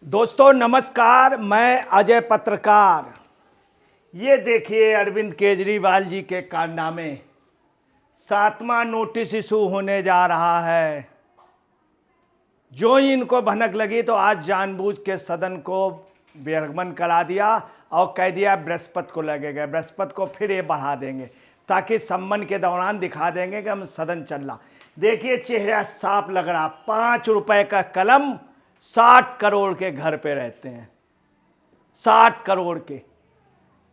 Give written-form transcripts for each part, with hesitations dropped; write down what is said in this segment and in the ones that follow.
दोस्तों नमस्कार, मैं अजय पत्रकार। ये देखिए अरविंद केजरीवाल जी के कारनामे। 7वां नोटिस इशू होने जा रहा है। जो ही इनको भनक लगी तो आज जानबूझ के सदन को बहिर्गमन करा दिया और कह दिया बृहस्पति को लगेगा, बृहस्पति को फिर ये बढ़ा देंगे ताकि सम्मन के दौरान दिखा देंगे कि हम सदन चल रहा। देखिए चेहरा साफ लग रहा। 5 रुपए का कलम 60 करोड़ के घर पे रहते हैं। 60 करोड़ के,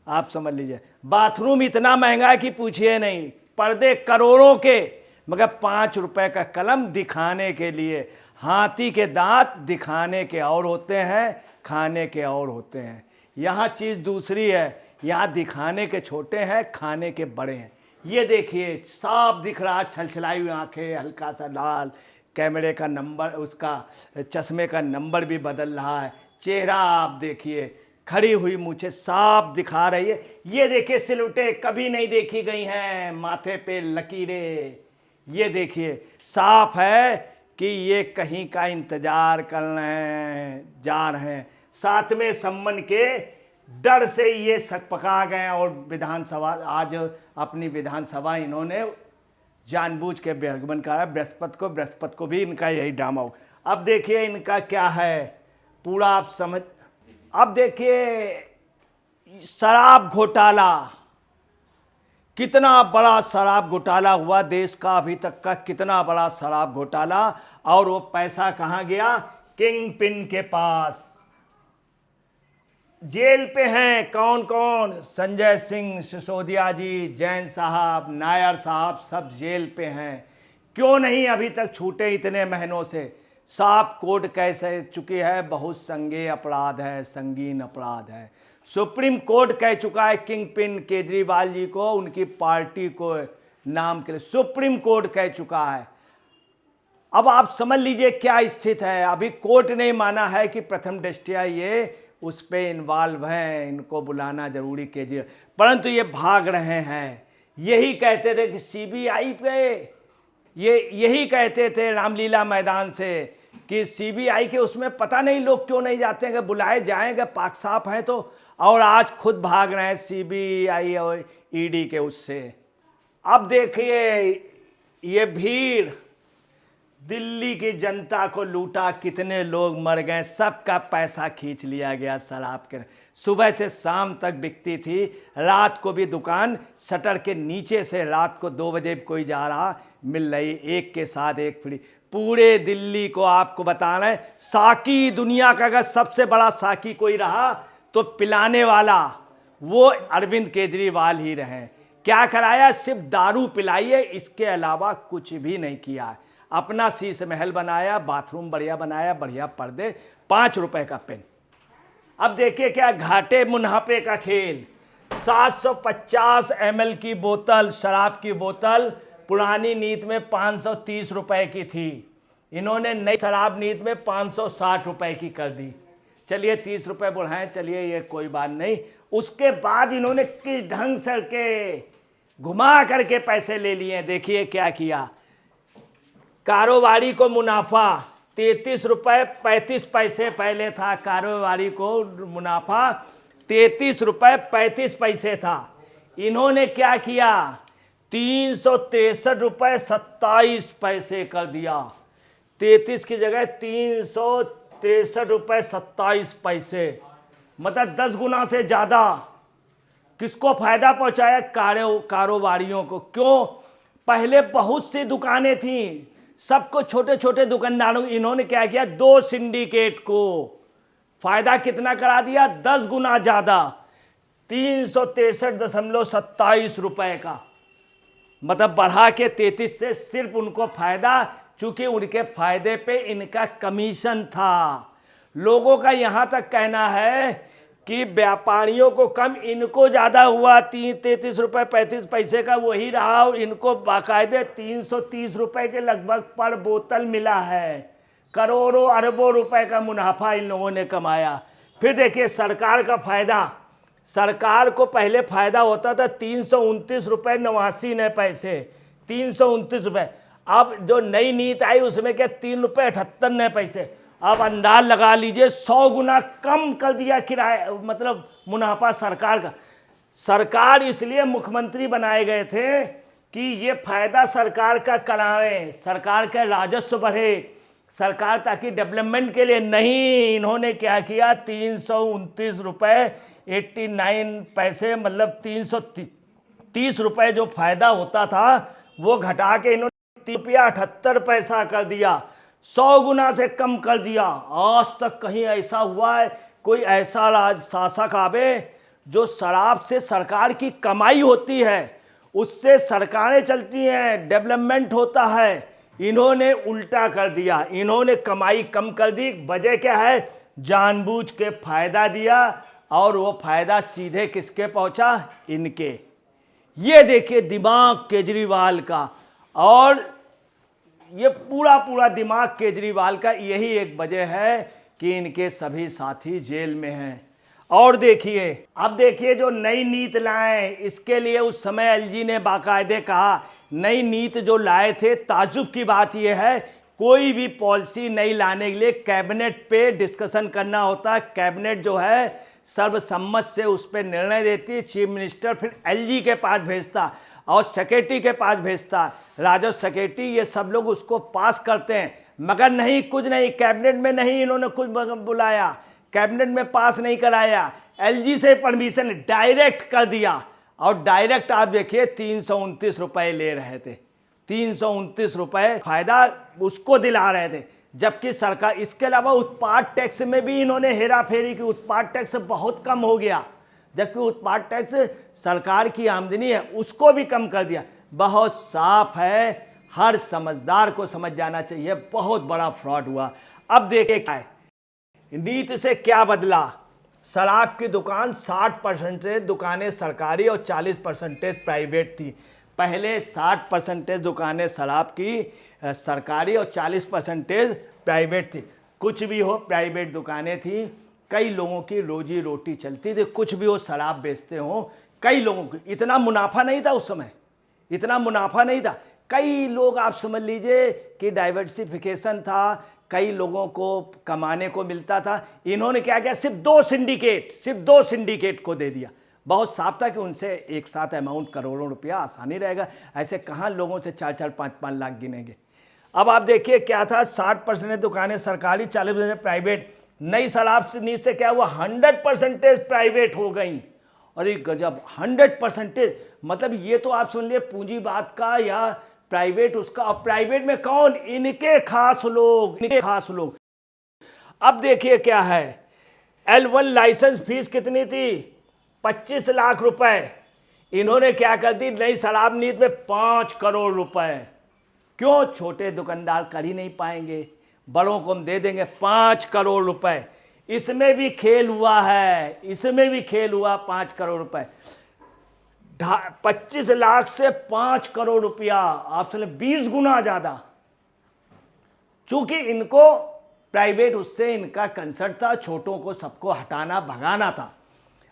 आप समझ लीजिए। बाथरूम इतना महंगा है कि पूछिए नहीं, पर्दे करोड़ों के, मगर 5 रुपए का कलम दिखाने के लिए। हाथी के दांत दिखाने के और होते हैं, खाने के और होते हैं। यहाँ चीज़ दूसरी है, यहाँ दिखाने के छोटे हैं, खाने के बड़े हैं। ये देखिए साफ दिख रहा, छलछलाई हुई आंखें, हल्का सा लाल, कैमरे का नंबर, उसका चश्मे का नंबर भी बदल रहा है। चेहरा आप देखिए, खड़ी हुई मूंछें साफ दिखा रही है। ये देखिए सिलवटें कभी नहीं देखी गई हैं, माथे पे लकीरें। ये देखिए साफ है कि ये कहीं का इंतजार कर रहे हैं, जा रहे हैं। 7वें सम्मन के डर से ये सकपका गए और विधानसभा, आज अपनी विधानसभा इन्होंने जानबूझ के बहिर्गमन करा। बृहस्पति को भी इनका यही ड्रामा हो। अब देखिए इनका क्या है पूरा, आप समझ। अब देखिए शराब घोटाला, कितना बड़ा शराब घोटाला हुआ देश का अभी तक का, कितना बड़ा शराब घोटाला। और वो पैसा कहाँ गया? किंग पिन के पास। जेल पे हैं कौन कौन? संजय सिंह, सिसोदिया जी, जैन साहब, नायर साहब, सब जेल पे हैं। क्यों नहीं अभी तक छूटे इतने महीनों से? साफ कोर्ट कह चुकी है बहुत संज्ञेय अपराध है, संगीन अपराध है। सुप्रीम कोर्ट कह चुका है किंग पिन केजरीवाल जी को, उनकी पार्टी को नाम के लिए सुप्रीम कोर्ट कह चुका है। अब आप समझ लीजिए क्या स्थिति है। अभी कोर्ट ने माना है कि प्रथम दृष्टया ये उस पे इन्वॉल्व हैं, इनको बुलाना जरूरी केजरीवाल, परंतु ये भाग रहे हैं। यही कहते थे कि सीबीआई पे, यही कहते थे रामलीला मैदान से कि सीबीआई के उसमें पता नहीं लोग क्यों नहीं जाते हैं, कि बुलाए जाएंगे पाक साफ हैं तो। और आज खुद भाग रहे हैं सीबीआई और ईडी के उससे। अब देखिए ये भीड़, दिल्ली की जनता को लूटा, कितने लोग मर गए, सबका पैसा खींच लिया गया शराब के। सुबह से शाम तक बिकती थी, रात को भी दुकान शटर के नीचे से रात को 2 बजे कोई जा रहा, मिल रही एक के साथ एक फ्री। पूरे दिल्ली को आपको बता रहे हैं, साकी दुनिया का अगर सबसे बड़ा साकी कोई रहा तो पिलाने वाला वो अरविंद केजरीवाल ही रहे। क्या कराया? सिर्फ दारू पिलाई है, इसके अलावा कुछ भी नहीं किया है। अपना शीश महल बनाया, बाथरूम बढ़िया बनाया, बढ़िया पर्दे, 5 रुपए का पेन। अब देखिए क्या घाटे मुनाफे का खेल। 750 ml की बोतल, शराब की बोतल पुरानी नीति में 530 रुपए की थी, इन्होंने नई शराब नीति में 560 रुपए की कर दी। चलिए 30 रुपए बढ़ाएं, चलिए ये कोई बात नहीं। उसके बाद इन्होंने किस ढंग से के घुमा करके पैसे ले लिए। देखिए क्या किया। कारोबारी को मुनाफा 33 रुपए 35 पैसे पहले था, कारोबारी को मुनाफा 33 रुपए 35 पैसे था। इन्होंने क्या किया? 363 रुपए 27 पैसे कर दिया। 33 की जगह 363 रुपए 27 पैसे, मतलब 10 गुना से ज्यादा। किसको फायदा पहुंचाया? कारोबारियों को। क्यों? पहले बहुत सी दुकानें थीं, सबको छोटे छोटे दुकानदारों, इन्होंने क्या किया? 2 सिंडिकेट को फायदा कितना करा दिया? 10 गुना ज्यादा, 363.27 रुपए का, मतलब बढ़ा के 33 से सिर्फ उनको फायदा, चूंकि उनके फायदे पे इनका कमीशन था। लोगों का यहां तक कहना है कि व्यापारियों को कम, इनको ज्यादा हुआ। 33 रुपए 35 पैसे का वही रहा, और इनको बाकायदे 330 रुपए के लगभग पर बोतल मिला है। करोड़ों अरबों रुपए का मुनाफा इन लोगों ने कमाया। फिर देखिए सरकार का फायदा। सरकार को पहले फायदा होता था 329 रुपए 89 पैसे, 329 रुपए। अब जो नई नीति आई उसमें क्या 3 रुपए 78 पैसे, अब अंदाज लगा लीजिए 100 गुना कम कर दिया किराया, मतलब मुनाफा सरकार का। सरकार इसलिए मुख्यमंत्री बनाए गए थे कि ये फायदा सरकार का करावें, सरकार का राजस्व बढ़े, सरकार ताकि डेवलपमेंट के लिए। नहीं, इन्होंने क्या किया, 329 रुपये 89 पैसे, मतलब 330 रुपये जो फायदा होता था वो घटा के इन्होंने ₹78 कर दिया, 100 गुना से कम कर दिया। आज तक कहीं ऐसा हुआ है कोई ऐसा राज शासक आवे जो शराब से सरकार की कमाई होती है, उससे सरकारें चलती हैं, डेवलपमेंट होता है, इन्होंने उल्टा कर दिया। इन्होंने कमाई कम कर दी। वजह क्या है, जानबूझ के फायदा दिया, और वो फायदा सीधे किसके पहुंचा, इनके। ये देखिए दिमाग केजरीवाल का, और ये पूरा दिमाग केजरीवाल का। यही एक वजह है कि इनके सभी साथी जेल में हैं। और देखिए, अब देखिए जो नई नीति लाए, इसके लिए उस समय एलजी ने बाकायदे कहा, नई नीति जो लाए थे, ताज्जुब की बात यह है कोई भी पॉलिसी नई लाने के लिए कैबिनेट पे डिस्कशन करना होता है। कैबिनेट जो है सर्वसम्मत से उस पर निर्णय देती है, चीफ मिनिस्टर फिर एलजी के पास भेजता और सेक्रेटरी के पास भेजता, राजस्व सेक्रेटरी, ये सब लोग उसको पास करते हैं। मगर नहीं, कुछ नहीं, कैबिनेट में नहीं इन्होंने कुछ बुलाया, कैबिनेट में पास नहीं कराया, एलजी से परमिशन डायरेक्ट कर दिया। और डायरेक्ट आप देखिए 329 रुपये ले रहे थे, 329 रुपये फायदा उसको दिला रहे थे, जबकि सरकार। इसके अलावा उत्पाद टैक्स में भी इन्होंने हेरा फेरी की, उत्पाद टैक्स बहुत कम हो गया, जबकि उत्पाद टैक्स सरकार की आमदनी है उसको भी कम कर दिया। बहुत साफ है, हर समझदार को समझ जाना चाहिए, बहुत बड़ा फ्रॉड हुआ। अब देखिए क्या है, नीति से क्या बदला। शराब की दुकान 60% दुकानें सरकारी और 40% प्राइवेट थी। पहले 60% दुकानें शराब की सरकारी और 40% प्राइवेट थी। कुछ भी हो, प्राइवेट दुकानें थी, कई लोगों की रोजी रोटी चलती थी। कुछ भी हो, शराब बेचते हो, कई लोगों को इतना मुनाफा नहीं था उस समय, इतना मुनाफा नहीं था। कई लोग, आप समझ लीजिए कि डाइवर्सिफिकेशन था, कई लोगों को कमाने को मिलता था। इन्होंने क्या किया, सिर्फ दो सिंडिकेट को दे दिया। बहुत साफ था कि उनसे एक साथ अमाउंट करोड़ों रुपया आसानी रहेगा, ऐसे कहाँ लोगों से 4-4, 5-5 लाख गिनेंगे। अब आप देखिए क्या था, 60% दुकानें सरकारी, 40% प्राइवेट। नई शराब नीति से क्या हुआ, 100% प्राइवेट हो गई। अरे गजब, 100%, मतलब ये तो आप सुन लिए पूंजीवाद का या प्राइवेट उसका। और प्राइवेट में कौन, इनके खास लोग। अब देखिए क्या है, L1 लाइसेंस फीस कितनी थी, 25 लाख रुपए। इन्होंने क्या कर दी, नई शराब नीति में 5 करोड़ रुपए। क्यों, छोटे दुकानदार कर ही नहीं पाएंगे, बड़ों को हम दे देंगे 5 करोड़ रुपए। इसमें भी खेल हुआ है, इसमें भी खेल हुआ। 5 करोड़ रुपए, 25 लाख से 5 करोड़ रुपया, आप समझे 20 गुना ज्यादा। चूंकि इनको प्राइवेट, उससे इनका कंसर्ट था, छोटों को सबको हटाना भगाना था।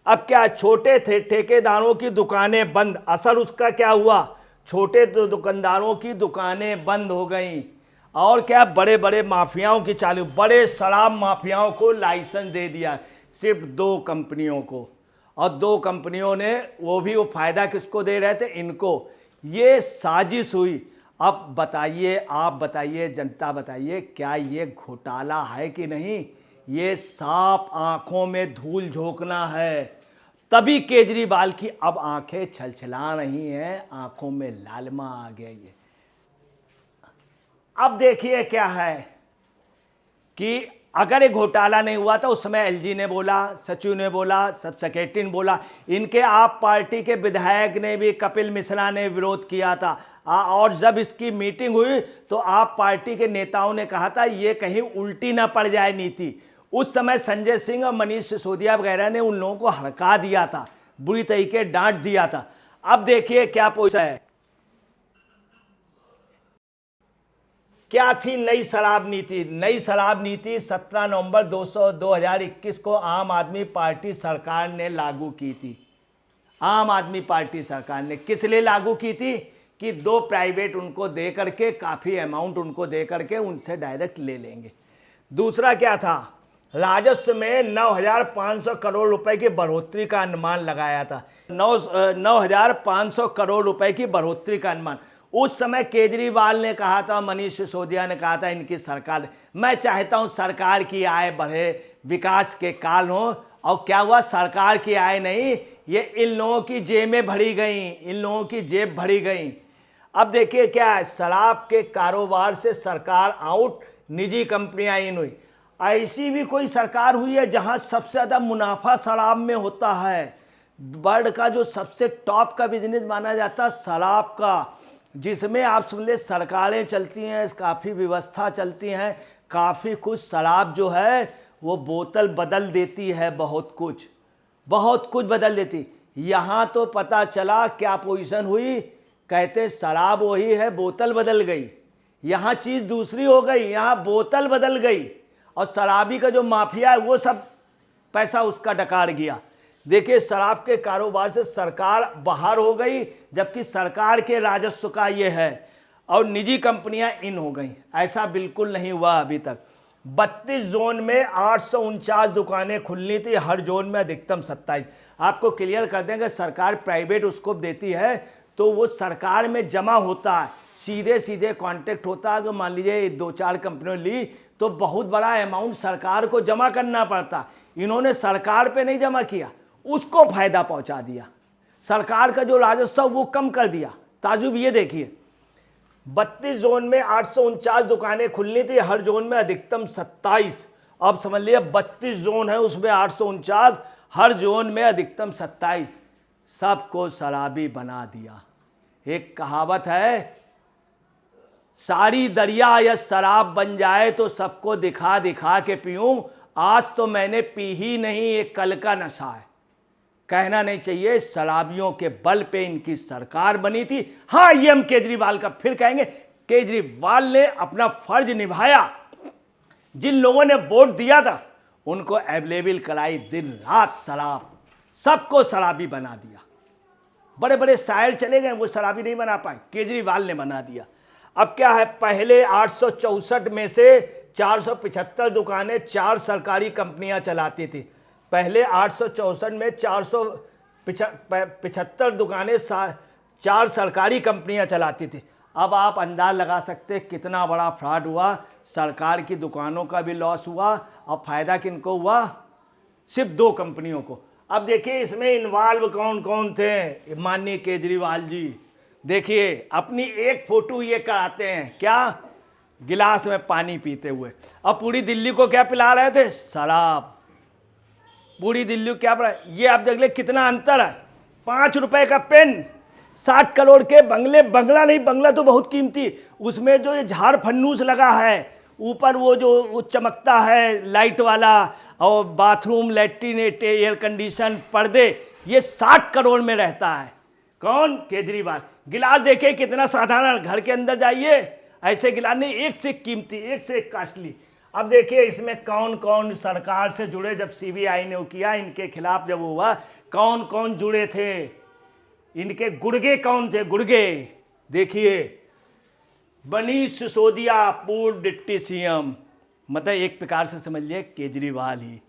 अब क्या, छोटे थे ठेकेदारों की दुकानें बंद। असर उसका क्या हुआ, छोटे दुकानदारों की दुकानें बंद हो गई। और क्या, बड़े बड़े माफियाओं की चालू, बड़े शराब माफियाओं को लाइसेंस दे दिया, सिर्फ 2 कंपनियों को। और 2 कंपनियों ने, वो भी वो फायदा किसको दे रहे थे, इनको। ये साजिश हुई। अब बताइए, आप बताइए, जनता बताइए, क्या ये घोटाला है कि नहीं। ये साफ आंखों में धूल झोंकना है। तभी केजरीवाल की अब आंखें छलछला रही हैं, आंखों में लालिमा आ गया। ये अब देखिए क्या है कि अगर ये घोटाला नहीं हुआ था, उस समय एलजी ने बोला, सचिव ने बोला, सब सेक्रेटरी ने बोला, इनके आप पार्टी के विधायक ने भी, कपिल मिश्रा ने विरोध किया था। और जब इसकी मीटिंग हुई तो आप पार्टी के नेताओं ने कहा था ये कहीं उल्टी ना पड़ जाए नीति। उस समय संजय सिंह और मनीष सिसोदिया वगैरह ने उन लोगों को हड़का दिया था, बुरी तरीके डांट दिया था। अब देखिए क्या पोजीशन है, क्या थी नई शराब नीति। नई शराब नीति 17 नवंबर 2021 को आम आदमी पार्टी सरकार ने लागू की थी। आम आदमी पार्टी सरकार ने किस लिए लागू की थी कि 2 प्राइवेट उनको दे करके, काफ़ी अमाउंट उनको दे करके उनसे डायरेक्ट ले लेंगे। दूसरा क्या था, राजस्व में 9,500 करोड़ रुपए की बढ़ोतरी का अनुमान लगाया था। 9,500 करोड़ रुपए की बढ़ोतरी का अनुमान उस समय केजरीवाल ने कहा था, मनीष सिसोदिया ने कहा था इनकी सरकार। मैं चाहता हूं सरकार की आय बढ़े, विकास के काल हो। और क्या हुआ, सरकार की आय नहीं, ये इन लोगों की जेबें भरी गई, इन लोगों की जेब भरी गई। अब देखिए क्या है, शराब के कारोबार से सरकार आउट, निजी कंपनियां इन हुई। ऐसी भी कोई सरकार हुई है जहां सबसे ज्यादा मुनाफा शराब में होता है। वर्ल्ड का जो सबसे टॉप का बिजनेस माना जाता है शराब का, जिसमें आप समझ ले सरकारें चलती हैं, काफ़ी व्यवस्था चलती हैं, काफ़ी कुछ। शराब जो है वो बोतल बदल देती है, बहुत कुछ बदल देती। यहाँ तो पता चला क्या पोजीशन हुई, कहते शराब वही है, बोतल बदल गई। यहाँ चीज़ दूसरी हो गई, यहाँ बोतल बदल गई और शराबी का जो माफिया है वो सब पैसा उसका डकार गया। देखिए शराब के कारोबार से सरकार बाहर हो गई, जबकि सरकार के राजस्व का ये है, और निजी कंपनियां इन हो गई। ऐसा बिल्कुल नहीं हुआ अभी तक। 32 जोन में 849 दुकानें खुलनी थी, हर जोन में अधिकतम 27। आपको क्लियर कर देंगे, सरकार प्राइवेट उसको देती है तो वो सरकार में जमा होता है, सीधे सीधे कॉन्टेक्ट होता है। अगर मान लीजिए 2-4 कंपनियों ली तो बहुत बड़ा अमाउंट सरकार को जमा करना पड़ता। इन्होंने सरकार पे नहीं जमा किया, उसको फायदा पहुंचा दिया, सरकार का जो राजस्व वो कम कर दिया। ताजुब ये देखिए, 32 जोन में 849 दुकानें खुलनी थी, हर जोन में अधिकतम 27। अब समझ लिया 32 जोन है उसमें 849, हर जोन में अधिकतम 27। सबको शराबी बना दिया। एक कहावत है, सारी दरिया या शराब बन जाए तो सबको दिखा दिखा के पीऊं, आज तो मैंने पी ही नहीं, ये कल का नशा है। कहना नहीं चाहिए शराबियों के बल पे इनकी सरकार बनी थी। हाँ, ये हम केजरीवाल का फिर कहेंगे, केजरीवाल ने अपना फर्ज निभाया। जिन लोगों ने वोट दिया था उनको अवेलेबल कराई, दिन रात शराब, सबको शराबी बना दिया। बड़े बड़े शायर चले गए, वो शराबी नहीं बना पाए, केजरीवाल ने बना दिया। अब क्या है, पहले 864 में से 475 दुकानें 4 सरकारी कंपनियां चलाती थी। पहले 864 में 475 दुकानें 4 सरकारी कंपनियां चलाती थी। अब आप अंदाज लगा सकते हैं कितना बड़ा फ्रॉड हुआ। सरकार की दुकानों का भी लॉस हुआ और फायदा किनको हुआ, सिर्फ 2 कंपनियों को। अब देखिए इसमें इन्वॉल्व कौन कौन थे, माननीय केजरीवाल जी। देखिए अपनी एक फोटो ये कराते हैं, क्या, गिलास में पानी पीते हुए, और पूरी दिल्ली को क्या पिला रहे थे, शराब। पूरी दिल्ली को क्या पिला, ये आप देख ले कितना अंतर है। 5 रुपए का पेन, 60 करोड़ के बंगले, बंगला नहीं, बंगला तो बहुत कीमती, उसमें जो ये झाड़ फन्नूस लगा है, ऊपर वो जो चमकता है लाइट वाला, और बाथरूम, लैट्रिन, एयर कंडीशन, पर्दे, ये 60 करोड़ में रहता है। कौन, केजरीवाल। गिलास देखे कितना साधारण, घर के अंदर जाइए ऐसे गिलास नहीं, एक से कीमती, एक से कॉस्टली। अब देखिए इसमें कौन कौन सरकार से जुड़े, जब सीबीआई ने किया इनके खिलाफ, जब हुआ कौन कौन जुड़े थे, इनके गुर्गे कौन थे, गुर्गे देखिए, मनीष सिसोदिया पूर्व डिप्टी सीएम, मतलब एक प्रकार से समझिए केजरीवाल ही।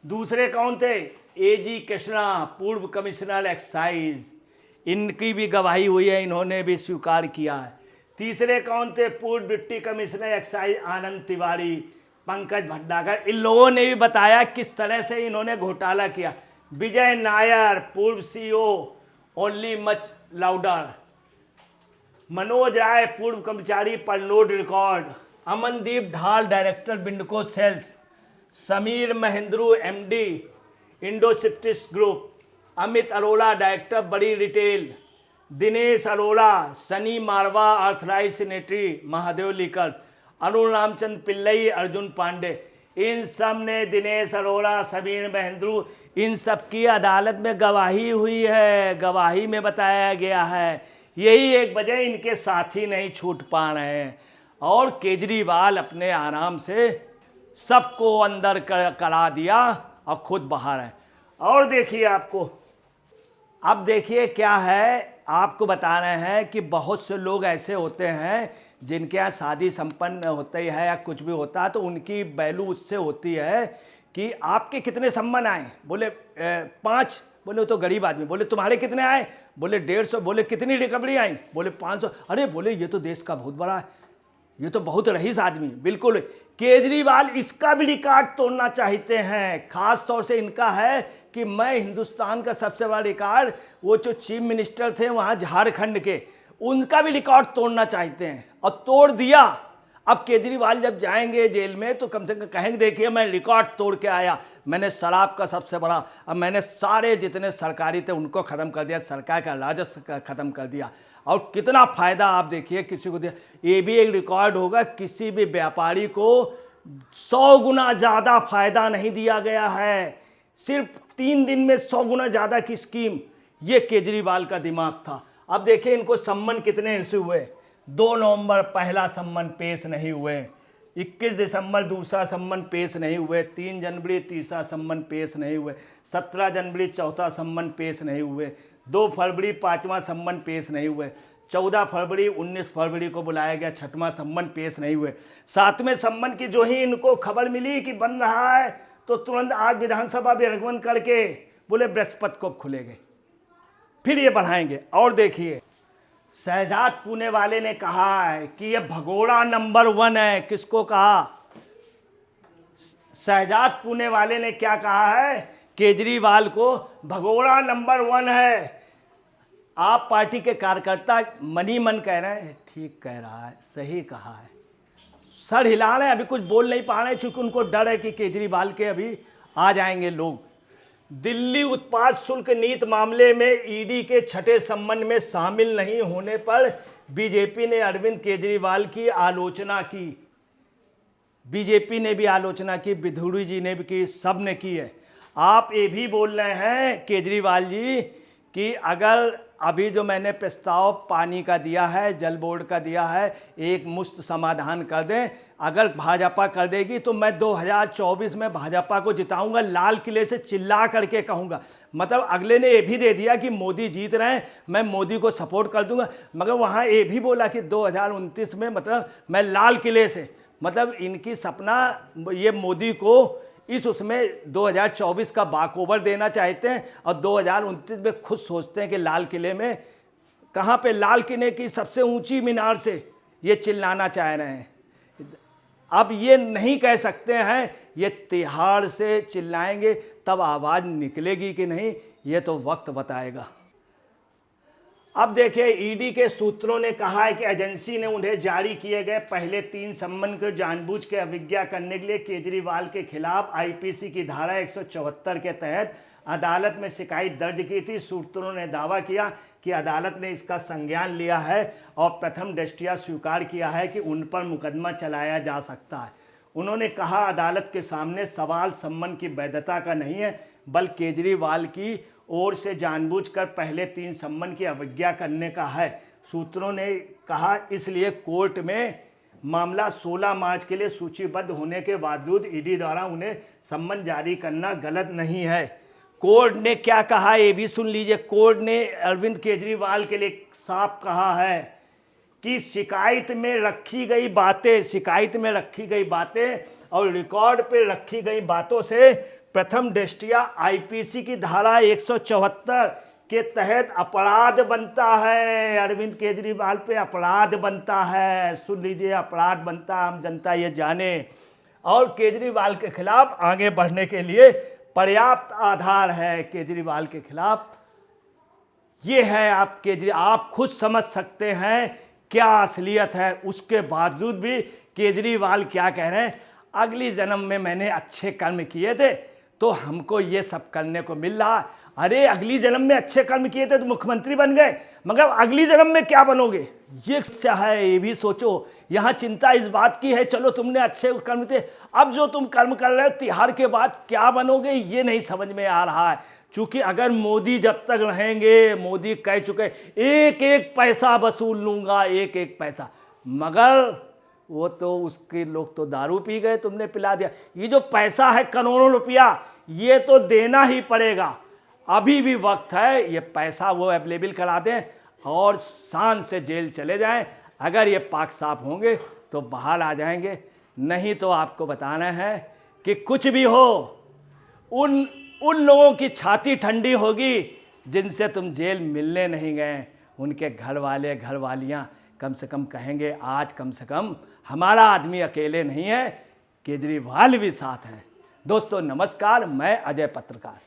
दूसरे कौन थे, एजी कृष्णा पूर्व कमिश्नर एक्साइज, इनकी भी गवाही हुई है, इन्होंने भी स्वीकार किया है। तीसरे कौन थे, पूर्व डिप्टी कमिश्नर एक्साइज आनंद तिवारी, पंकज भट्टागर, इन लोगों ने भी बताया किस तरह से इन्होंने घोटाला किया। विजय नायर पूर्व CEO only much louder, Manoj Rai पूर्व कर्मचारी परलोड रिकॉर्ड, अमनदीप ढाल डायरेक्टर बिंडको सेल्स, समीर महेंद्रू एमडी इंडोसिप्टिस ग्रुप, अमित अरोड़ा डायरेक्टर बड़ी retail, Dinesh Arora Sunny Marwah earthrise sanitary Mahadev liquor, Arun Ramachandra Pillai Arjun Pandey, इन सब ने, दिनेश अरोड़ा, समीर महेंद्रू, इन सब की अदालत में गवाही हुई है। गवाही में बताया गया है, यही एक वजह इनके साथी नहीं छूट पा रहे हैं, और केजरीवाल अपने आराम से सबको अंदर करा दिया और खुद बाहर है। और देखिए आपको, अब देखिए क्या है, आपको बता रहे हैं कि बहुत से लोग ऐसे होते हैं जिनके यहाँ शादी संपन्न होती है या कुछ भी होता है तो उनकी वैल्यू उससे होती है कि आपके कितने सम्मान आए। बोले 5, बोले वो तो गरीब आदमी। बोले तुम्हारे कितने आए? बोले 150। बोले कितनी रिकवरी आई? बोले 500। अरे बोले ये तो देश का बहुत बड़ा है, ये तो बहुत रईस आदमी। बिल्कुल केजरीवाल इसका भी रिकॉर्ड तोड़ना चाहते हैं। खास तौर से इनका है कि मैं हिंदुस्तान का सबसे बड़ा रिकॉर्ड, वो जो चीफ मिनिस्टर थे वहाँ झारखंड के, उनका भी रिकॉर्ड तोड़ना चाहते हैं और तोड़ दिया। अब केजरीवाल जब जाएंगे जेल में तो कम से कम कहेंगे देखिए मैं रिकॉर्ड तोड़ के आया, मैंने शराब का सबसे बड़ा, अब मैंने सारे जितने सरकारी थे उनको ख़त्म कर दिया, सरकार का राजस्व ख़त्म कर दिया। और कितना फ़ायदा आप देखिए किसी को दिया। ये भी एक रिकॉर्ड होगा, किसी भी व्यापारी को 100 गुना ज़्यादा फायदा नहीं दिया गया है। सिर्फ 3 दिन में 100 गुना ज़्यादा की स्कीम, ये केजरीवाल का दिमाग था। अब देखिए इनको सम्मन कितने इशू हुए। 2 नवंबर पहला सम्मन पेश नहीं हुए, 21 दिसंबर दूसरा सम्मन पेश नहीं हुए, 3 जनवरी तीसरा सम्मन पेश नहीं हुए, 17 जनवरी चौथा सम्मन पेश नहीं हुए, 2 फरवरी 5वां सम्मन पेश नहीं हुए, 14 फरवरी 19 फरवरी को बुलाया गया, 6वां सम्मन पेश नहीं हुए। 7वें सम्मन की जो ही इनको खबर मिली कि बन रहा है तो तुरंत आज विधानसभा विरगमन करके बोले बृहस्पति को खुलेंगे, फिर ये बढ़ाएंगे। और देखिए शहजाद पुणे वाले ने कहा है कि ये भगोड़ा नंबर 1 है। किसको कहा? शहजाद पुणे वाले ने क्या कहा है? केजरीवाल को भगोड़ा नंबर 1 है। आप पार्टी के कार्यकर्ता मनी मन कह रहे हैं, ठीक कह रहा है, सही कहा है, सर हिला रहे हैं, अभी कुछ बोल नहीं पा रहे हैं क्योंकि उनको डर है कि केजरीवाल के अभी आ जाएंगे लोग। दिल्ली उत्पाद शुल्क नीति मामले में ईडी के 6ठे सम्मन में शामिल नहीं होने पर बीजेपी ने अरविंद केजरीवाल की आलोचना की। बीजेपी ने भी आलोचना की, विधुरी जी ने भी की, सब ने की है। आप ये भी बोल रहे हैं केजरीवाल जी कि अगर अभी जो मैंने प्रस्ताव पानी का दिया है, जल बोर्ड का दिया है, एक मुश्त समाधान कर दें, अगर भाजपा कर देगी तो मैं 2024 में भाजपा को जिताऊंगा, लाल किले से चिल्ला करके कहूंगा। मतलब अगले ने ये भी दे दिया कि मोदी जीत रहे हैं, मैं मोदी को सपोर्ट कर दूंगा, मगर वहाँ ये भी बोला कि 2029 में मतलब मैं लाल किले से, मतलब इनकी सपना ये मोदी को इस उसमें 2024 का बाकओवर देना चाहते हैं और 2029 में खुद सोचते हैं कि लाल किले में, कहाँ पे, लाल किले की सबसे ऊंची मीनार से ये चिल्लाना चाह रहे हैं। अब ये नहीं कह सकते हैं, ये तिहाड़ से चिल्लाएंगे तब आवाज़ निकलेगी कि नहीं, ये तो वक्त बताएगा। अब देखिए ईडी के सूत्रों ने कहा है कि एजेंसी ने उन्हें जारी किए गए पहले 3 सम्मन को जानबूझ के अवज्ञा करने के लिए केजरीवाल के खिलाफ आईपीसी की धारा 174 के तहत अदालत में शिकायत दर्ज की थी। सूत्रों ने दावा किया कि अदालत ने इसका संज्ञान लिया है और प्रथम दृष्टया स्वीकार किया है कि उन पर मुकदमा चलाया जा सकता है। उन्होंने कहा अदालत के सामने सवाल सम्मन की वैधता का नहीं है, बल्कि केजरीवाल की ओर से जानबूझकर पहले 3 सम्मन की अवज्ञा करने का है। सूत्रों ने कहा इसलिए कोर्ट में मामला 16 मार्च के लिए सूचीबद्ध होने के बावजूद ईडी द्वारा उन्हें सम्मन जारी करना गलत नहीं है। कोर्ट ने क्या कहा ये भी सुन लीजिए। कोर्ट ने अरविंद केजरीवाल के लिए साफ कहा है कि शिकायत में रखी गई बातें और रिकॉर्ड पे रखी गई बातों से प्रथम दृष्टया आईपीसी की धारा 174 के तहत अपराध बनता है। अरविंद केजरीवाल पे अपराध बनता है, सुन लीजिए, अपराध बनता है, हम जनता ये जाने। और केजरीवाल के खिलाफ आगे बढ़ने के लिए पर्याप्त आधार है केजरीवाल के खिलाफ। ये है आप खुद समझ सकते हैं क्या असलियत है। उसके बावजूद भी केजरीवाल क्या कह रहे हैं, अगली जन्म में मैंने अच्छे कर्म किए थे तो हमको ये सब करने को मिल रहा। अरे अगली जन्म में अच्छे कर्म किए थे तो मुख्यमंत्री बन गए, मगर अगली जन्म में क्या बनोगे ये क्या है, ये भी सोचो। यहाँ चिंता इस बात की है चलो तुमने अच्छे कर्म थे, अब जो तुम कर्म कर रहे हो तिहाड़ के बाद क्या बनोगे ये नहीं समझ में आ रहा है। चूँकि अगर मोदी जब तक रहेंगे, मोदी कह चुके एक एक पैसा वसूल लूँगा, एक एक पैसा, मगर वो तो उसके लोग तो दारू पी गए, तुमने पिला दिया। ये जो पैसा है करोड़ों रुपया ये तो देना ही पड़ेगा, अभी भी वक्त है, ये पैसा वो अवेलेबल करा दें और शान से जेल चले जाएं। अगर ये पाक साफ होंगे तो बाहर आ जाएंगे, नहीं तो आपको बताना है कि कुछ भी हो उन लोगों की छाती ठंडी होगी जिनसे तुम जेल मिलने नहीं गए। उनके घर वाले घर वालियाँ कम से कम कहेंगे आज कम से कम हमारा आदमी अकेले नहीं है, केजरीवाल भी साथ हैं। दोस्तों नमस्कार, मैं अजय पत्रकार।